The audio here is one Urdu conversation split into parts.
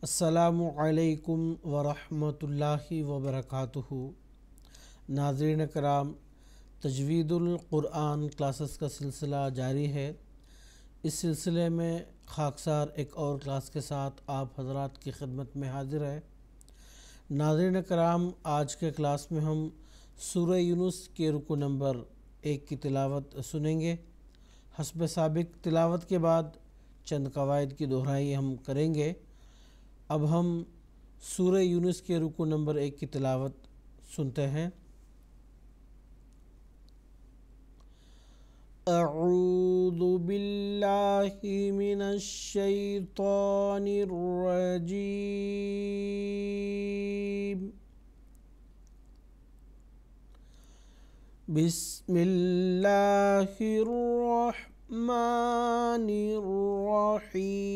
السلام علیکم ورحمۃ اللہ وبرکاتہ۔ ناظرین کرام، تجوید القرآن کلاسز کا سلسلہ جاری ہے۔ اس سلسلے میں خاکسار ایک اور کلاس کے ساتھ آپ حضرات کی خدمت میں حاضر ہے۔ ناظرین کرام، آج کے کلاس میں ہم سورہ یونس کے رکوع نمبر 1 کی تلاوت سنیں گے۔ حسب سابق تلاوت کے بعد چند قواعد کی دہرائی ہم کریں گے۔ اب ہم سورہ یونس کے رکوع نمبر 1 کی تلاوت سنتے ہیں۔ اعوذ باللہ من الشیطان الرجیم، بسم اللہ الرحمن الرحیم۔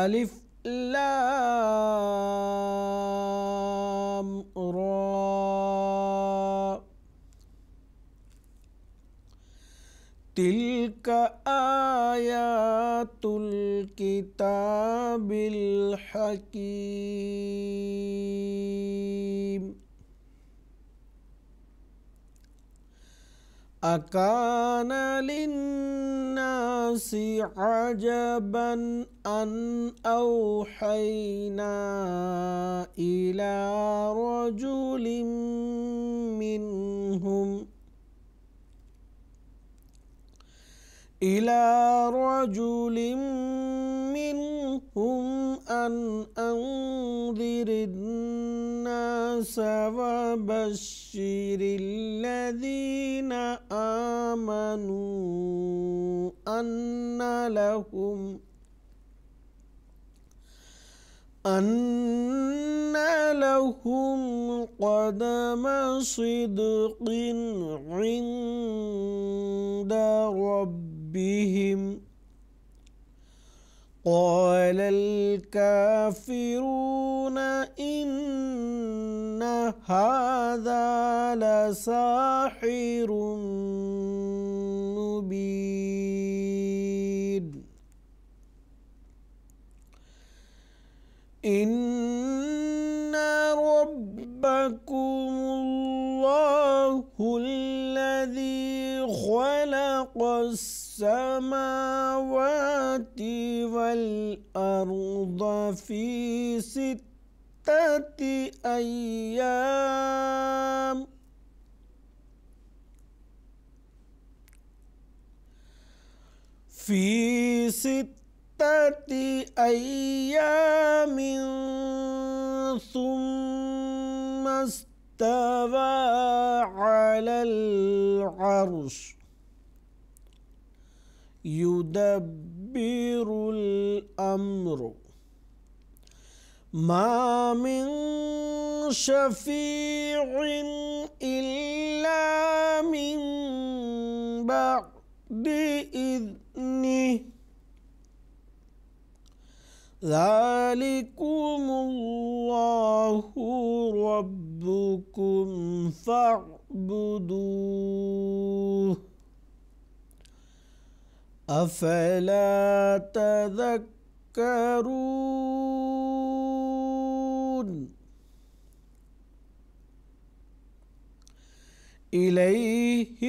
الف لام را، تلک آیات الکتاب الحکیم۔ اکان للناس عجبا ان اوحینا الى رجل منهم ان انذر الناس وبشر الذين آمنوا أن لهم قدم صدق عند ربهم، قال الكافرون إن هذا لساحر مبين۔ إن ربكم الله الذي خلق السماوات والأرض في 6 أيام ثم استوى على العرش يدبر الأمر، ما من شفيع إلا من بعد إذنه، ذلكم الله ربكم فاعبدوه، أفلا تذكرون۔ إليه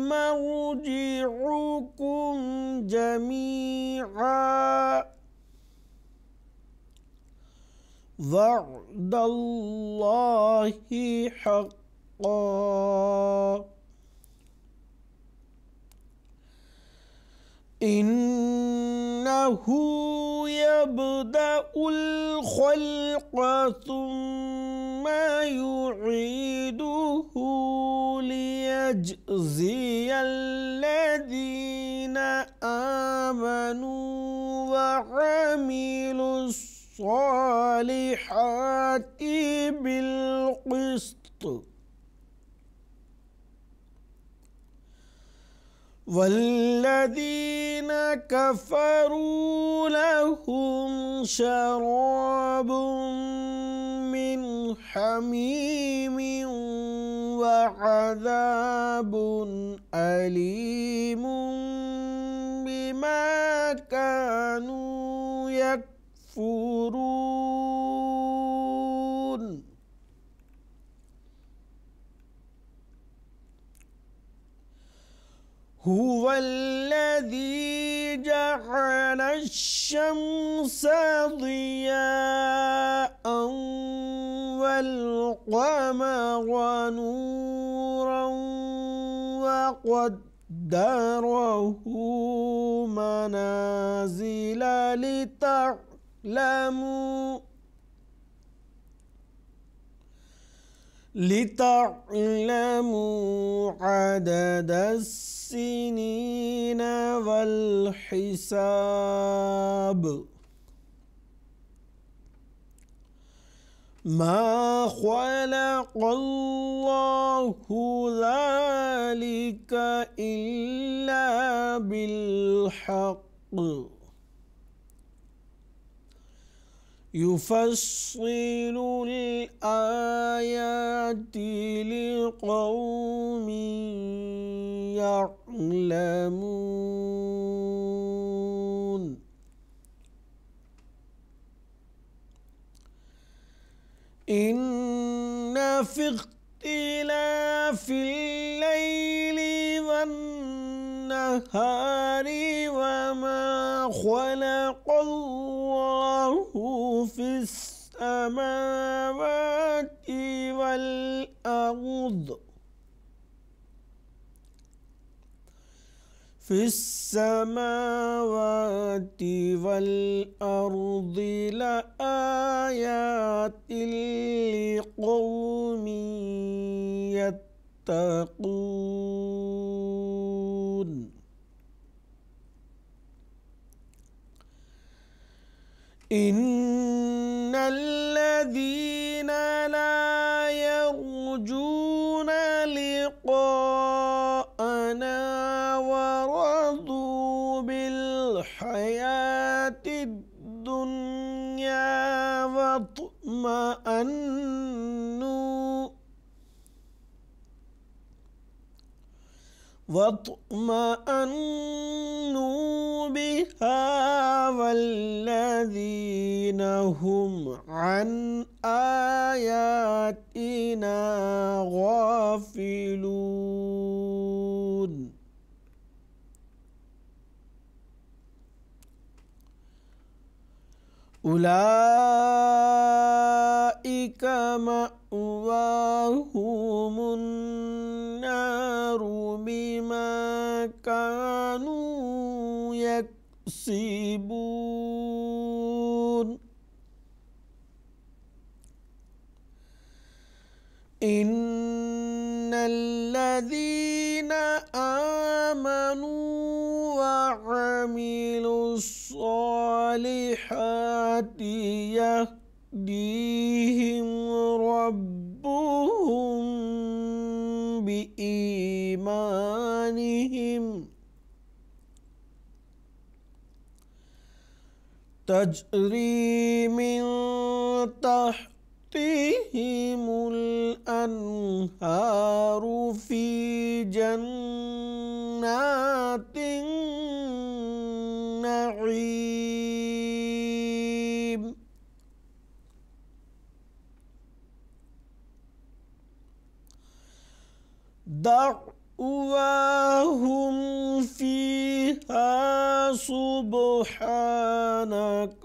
مرجعكم جميعا، وعد الله حقا، إنه يبدأ الخلق ثم يعيده ليجزي الذين آمنوا وعملوا الصالحات بالقسط، والذين كفروا لهم شراب من حميم عذاب أليم بما كانوا يكفرون. هو الذي جعل الشمس ضياء والقمر نورا وقدره منازل لتعلموا عدد السنين والحساب. ما خلق الله ذلك إلا بالحق يفصل الآيات لقوم يعلمون. إن في اختلاف الليل والنهار وما خلق الله في السماوات والأرض لآيات لقوم يتقون. إن الذين لا يرجون لقاءنا ورضوا بالحياة الدنيا واطمأنوا بها والذين هم عن آياتنا غافلون. أولئك مأواهم النار بما كانوا يكسبون. إن الذين آمنوا وعملوا الصالحات يهديهم ربهم بإيمانهم تجري من تحتهم الأنهار في جنات النعيم. دعواهم فيها سبحانك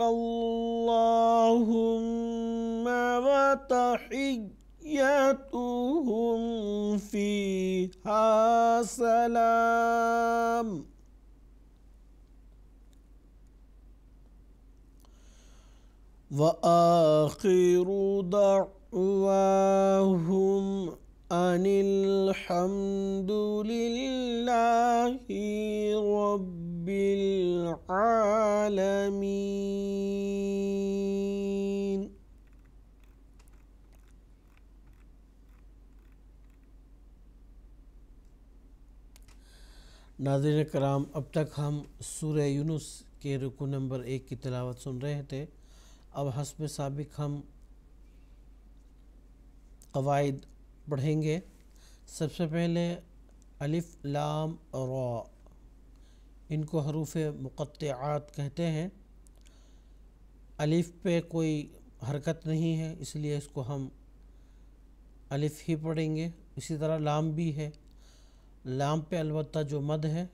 اللهم وتحيتهم فيها سلام. وآخر دعواهم أن الحمد لله رب العالمين. ناظرین کرام، اب تک ہم سورہ یونس کے رکوع نمبر 1 کی تلاوت سن رہے تھے۔ اب حسب سابق ہم قواعد پڑھیں گے سب سے پہلے الف لام را، ان کو حروف مقطعات کہتے ہیں۔ الف پہ کوئی حرکت نہیں ہے، اس لیے اس کو ہم الف ہی پڑھیں گے۔ اسی طرح لام بھی ہے، لام پہ البتہ جو مد ہے،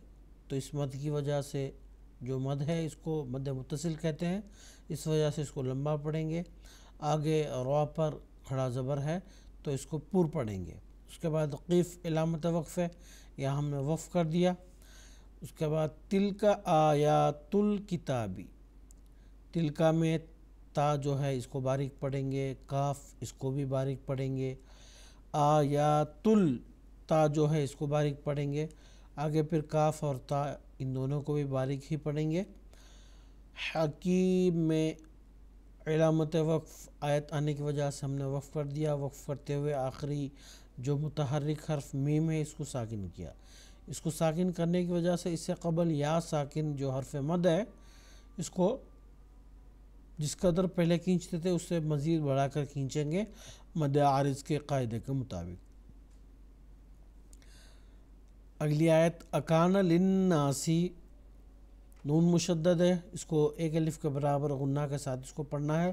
تو اس مد کی وجہ سے جو مد ہے اس کو مد متصل کہتے ہیں، اس وجہ سے اس کو لمبا پڑھیں گے۔ آگے را پر کھڑا زبر ہے تو اس کو پر پڑھیں گے۔ اس کے بعد قیف علامت وقف ہے، یہاں ہم نے وقف کر دیا۔ اس کے بعد تلک آیات الکتابی، تلکا میں تا جو ہے اس کو باریک پڑھیں گے، کاف اس کو بھی باریک پڑھیں گے، آیات تا جو ہے اس کو باریک پڑھیں گے، آگے پھر کاف اور تا ان دونوں کو بھی باریک ہی پڑھیں گے۔ حکیم میں علامت وقف آیت آنے کی وجہ سے ہم نے وقف کر دیا، وقف کرتے ہوئے آخری جو متحرک حرف میم ہے اس کو ساکن کیا۔ اس کو ساکن کرنے کی وجہ سے اس سے قبل یا ساکن جو حرف مد ہے اس کو جس قدر پہلے کھینچتے تھے اس سے مزید بڑھا کر کھینچیں گے مد عارض کے قاعدے کے مطابق۔ اگلی آیت اکان للناسی، نون مشدد ہے، اس کو ایک الف کے برابر غنہ کے ساتھ اس کو پڑھنا ہے،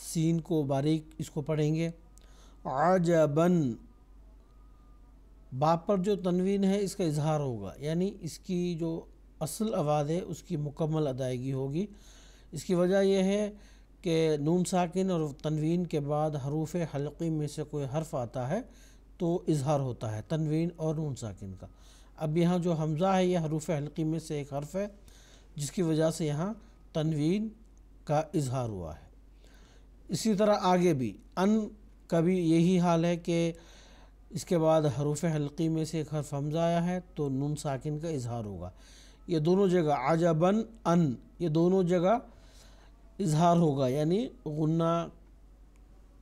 سین کو باریک اس کو پڑھیں گے۔ عجباً، با پر جو تنوین ہے اس کا اظہار ہوگا، یعنی اس کی جو اصل آواز ہے اس کی مکمل ادائیگی ہوگی۔ اس کی وجہ یہ ہے کہ نون ساکن اور تنوین کے بعد حروف حلقی میں سے کوئی حرف آتا ہے تو اظہار ہوتا ہے تنوین اور نون ساکن کا۔ اب یہاں جو حمزہ ہے یہ حروف حلقی میں سے ایک حرف ہے جس کی وجہ سے یہاں تنوین کا اظہار ہوا ہے۔ اسی طرح آگے بھی ان کا بھی یہی حال ہے کہ اس کے بعد حروف حلقی میں سے ایک حرف حمزہ آیا ہے تو نون ساکن کا اظہار ہوگا۔ یہ دونوں جگہ عجباً ان، یہ دونوں جگہ اظہار ہوگا، یعنی غنہ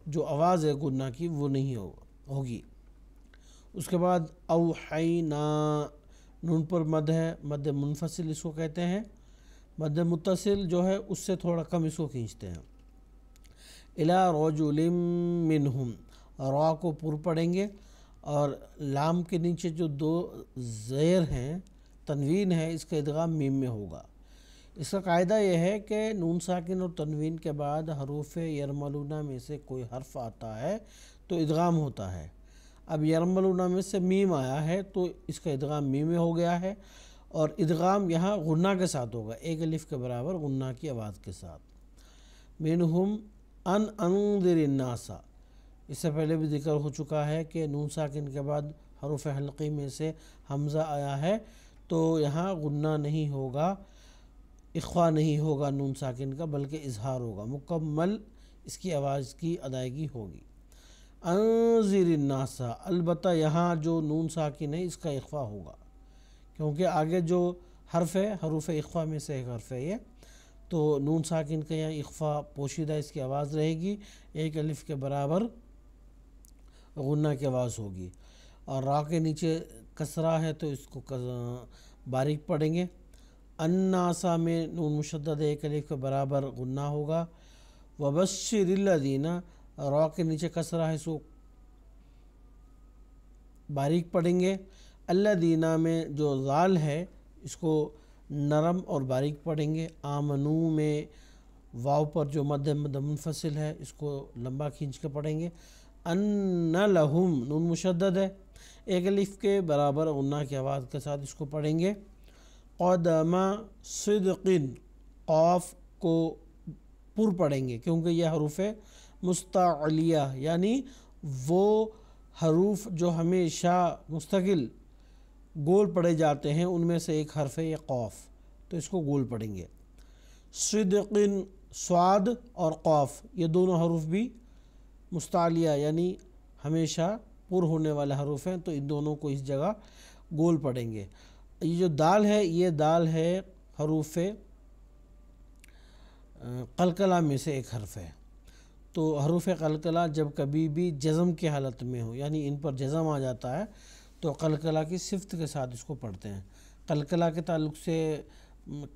جو آواز ہے غنہ کی وہ نہیں ہوگی۔ اس کے بعد اوحینا، نون پر مد ہے، مد منفصل اس کو کہتے ہیں، مد متصل جو ہے اس سے تھوڑا کم اس کو کھینچتے ہیں۔ الی رجل منہم، را کو پر پڑھیں گے اور لام کے نیچے جو دو زیر ہیں تنوین ہے اس کا ادغام میم میں ہوگا۔ اس کا قاعدہ یہ ہے کہ نون ساکن اور تنوین کے بعد حروف یرملون میں سے کوئی حرف آتا ہے تو ادغام ہوتا ہے۔ اب یرملون میں سے میم آیا ہے تو اس کا ادغام میم میں ہو گیا ہے، اور ادغام یہاں غنہ کے ساتھ ہوگا، ایک الف کے برابر غنہ کی آواز کے ساتھ۔ منہم ان انذر الناس، اس سے پہلے بھی ذکر ہو چکا ہے کہ نون ساکن کے بعد حروف حلقی میں سے حمزہ آیا ہے تو یہاں غنہ نہیں ہوگا، اخفا نہیں ہوگا نون ساکن کا، بلکہ اظہار ہوگا، مکمل اس کی آواز کی ادائیگی ہوگی۔ انذر الناس، البتہ یہاں جو نون ساکن ہے اس کا اخفا ہوگا کیونکہ آگے جو حرف ہے حروف اخفا میں سے ایک حرف ہے یہ، تو نون ساکن کا یہاں اخفا پوشیدہ اس کی آواز رہے گی، ایک الف کے برابر غنہ کی آواز ہوگی، اور را کے نیچے کسرہ ہے تو اس کو باریک پڑھیں گے۔ الناسا میں نون مشدد ایک الف کے برابر غنہ ہوگا۔ وبشر الذین، را کے نیچے کسرہ ہے اس کو باریک پڑھیں گے۔ الذین میں جو ذال ہے اس کو نرم اور باریک پڑھیں گے۔ آمنو میں واو پر جو مد منفصل ہے اس کو لمبا کھینچ کے پڑھیں گے۔ ان لہم، نون مشدد ہے، ایک الف کے برابر غنہ کی آواز کے ساتھ اس کو پڑھیں گے۔ قدم صدق، قاف کو پر پڑھیں گے کیونکہ یہ حروف مستعلیہ، یعنی وہ حروف جو ہمیشہ مستقل گول پڑھے جاتے ہیں ان میں سے ایک حرف ہے یہ قاف، تو اس کو گول پڑھیں گے۔ صدق، صاد اور قاف یہ دونوں حروف بھی مستعلیہ یعنی ہمیشہ پر ہونے والے حروف ہیں، تو ان دونوں کو اس جگہ گول پڑھیں گے۔ یہ جو دال ہے یہ دال ہے حروف قلقلہ میں سے ایک حرف ہے، تو حروف قلقلہ جب کبھی بھی جزم کی حالت میں ہو یعنی ان پر جزم آ جاتا ہے تو قلقلہ کی صفت کے ساتھ اس کو پڑھتے ہیں۔ قلقلہ کے تعلق سے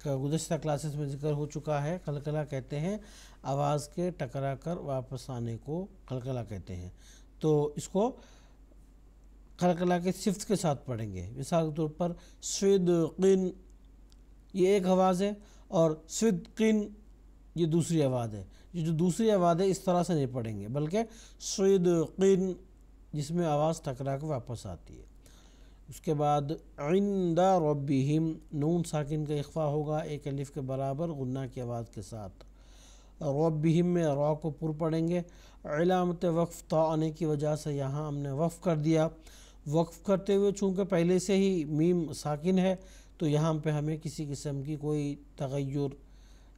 گزشتہ کلاسز میں ذکر ہو چکا ہے، قلقلہ کہتے ہیں آواز کے ٹکرا کر واپس آنے کو قلقلہ کہتے ہیں، تو اس کو قلقلہ کے صفت کے ساتھ پڑھیں گے۔ مثال کے طور پر صدقن یہ ایک آواز ہے اور صدقن یہ دوسری آواز ہے۔ یہ جو دوسری آواز ہے اس طرح سے نہیں پڑھیں گے بلکہ صدقن جس میں آواز ٹکرا کے واپس آتی ہے۔ اس کے بعد عند ربہم نون ساکن کا اخفا ہوگا ایک الف کے برابر غنہ کی آواز کے ساتھ۔ ربہم میں را کو پر پڑھیں گے، علامت وقف تا آنے کی وجہ سے یہاں ہم نے وقف کر دیا۔ وقف کرتے ہوئے چونکہ پہلے سے ہی میم ساکن ہے تو یہاں پہ ہمیں کسی قسم کی کوئی تغیر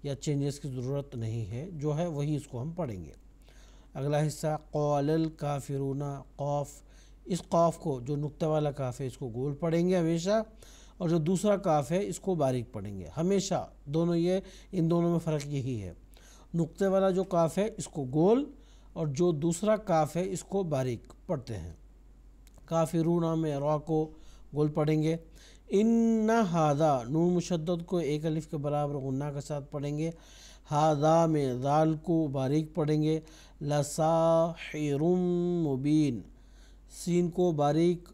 یا چینجز کی ضرورت نہیں ہے، جو ہے وہی اس کو ہم پڑھیں گے۔ اگلا حصہ قال الکافرون قاف، اس قاف کو جو نقطہ والا کاف ہے اس کو گول پڑھیں گے ہمیشہ، اور جو دوسرا کاف ہے اس کو باریک پڑھیں گے ہمیشہ۔ دونوں ان دونوں میں فرق یہی ہے، نقطے والا جو کاف ہے اس کو گول اور جو دوسرا کاف ہے اس کو باریک پڑھتے ہیں۔ کافرون میں را کو گول پڑھیں گے۔ ان ہاذا نون مشدد کو ایک الف کے برابر غنہ کے ساتھ پڑھیں گے۔ ہاذا میں ذال کو باریک پڑھیں گے۔ لساحر مبین سین کو باریک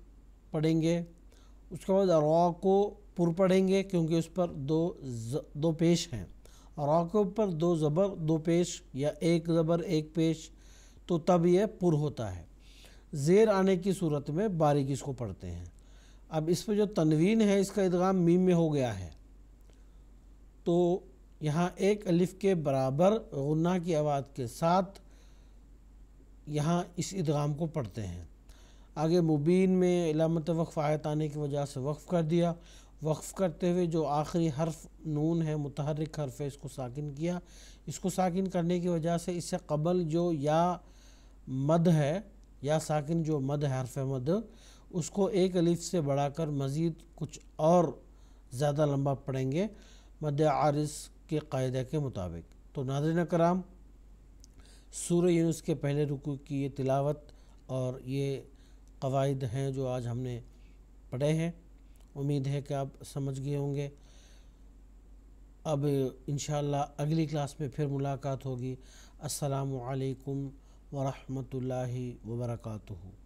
پڑھیں گے۔ اس کے بعد را کو پر پڑھیں گے کیونکہ اس پر دو پیش ہیں، را کے اوپر دو زبر دو پیش یا ایک زبر ایک پیش، تو تب یہ پر ہوتا ہے۔ زیر آنے کی صورت میں باریک اس کو پڑھتے ہیں۔ اب اس پہ جو تنوین ہے اس کا ادغام میم میں ہو گیا ہے تو یہاں ایک الف کے برابر غنہ کی آواز کے ساتھ یہاں اس ادغام کو پڑھتے ہیں۔ آگے مبین میں علامت وقف آیت آنے کی وجہ سے وقف کر دیا۔ وقف کرتے ہوئے جو آخری حرف نون ہے متحرک حرف ہے اس کو ساکن کیا۔ اس کو ساکن کرنے کی وجہ سے اس سے قبل جو یا مد ہے یا ساکن جو مد ہے حرف مد اس کو ایک الف سے بڑھا کر مزید کچھ اور زیادہ لمبا پڑھیں گے مد عارض کے قاعدہ کے مطابق۔ تو ناظرین کرام سورہ یونس کے پہلے رکوع کی یہ تلاوت اور یہ قواعد ہیں جو آج ہم نے پڑھے ہیں، امید ہے کہ آپ سمجھ گئے ہوں گے۔ اب انشاءاللہ اگلی کلاس میں پھر ملاقات ہوگی۔ السلام علیکم ورحمۃ اللہ وبرکاتہ۔